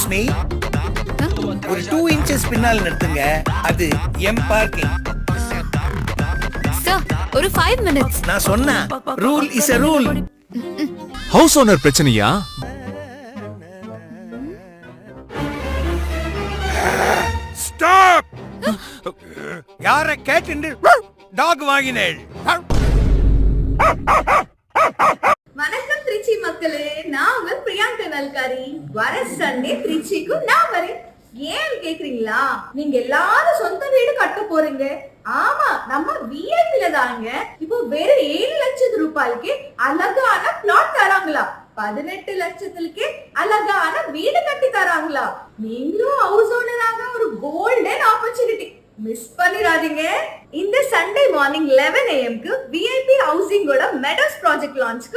Excuse me, ஒரு 2 inches பின்னால் நிறுத்துங்க. அது எம் பார்க்கிங். சார் ஒரு 5 minutes. நான் சொன்னா rule is a rule. House owner பிரச்சனையா? ஸ்டாப். யார கேட்டு டாக் வாங்கினேள்? வணக்கம் திருச்சி மக்களே, நான் உங்க பிரியாங்கா நல்காரி. வர சண்டே திருச்சிக்கு நான் வரேன். ஏன் கேக்குறீங்களா? நீங்க எல்லாரும் சொந்த வீடு கட்ட போறீங்க. ஆமா, நம்ம விஐபில தாங்க. இப்போ வெறும் 7 லட்சம் ரூபாய்க்கு அழகான பிளாட் தராங்களா, 18 லட்சத்துக்கு அழகான வீடு கட்டி தராங்களா. நீங்களும் ஹவுஸ் ஓனராக ஒரு கோல்டன் ஆப்பர்ச்சுனிட்டி மிஸ் பண்ணிராதீங்க. இந்த சண்டே மார்னிங் 11 AM விஐபி ஹவுசிங்கோட மெடோஸ் ப்ராஜெக்ட் லான்ச்க்கு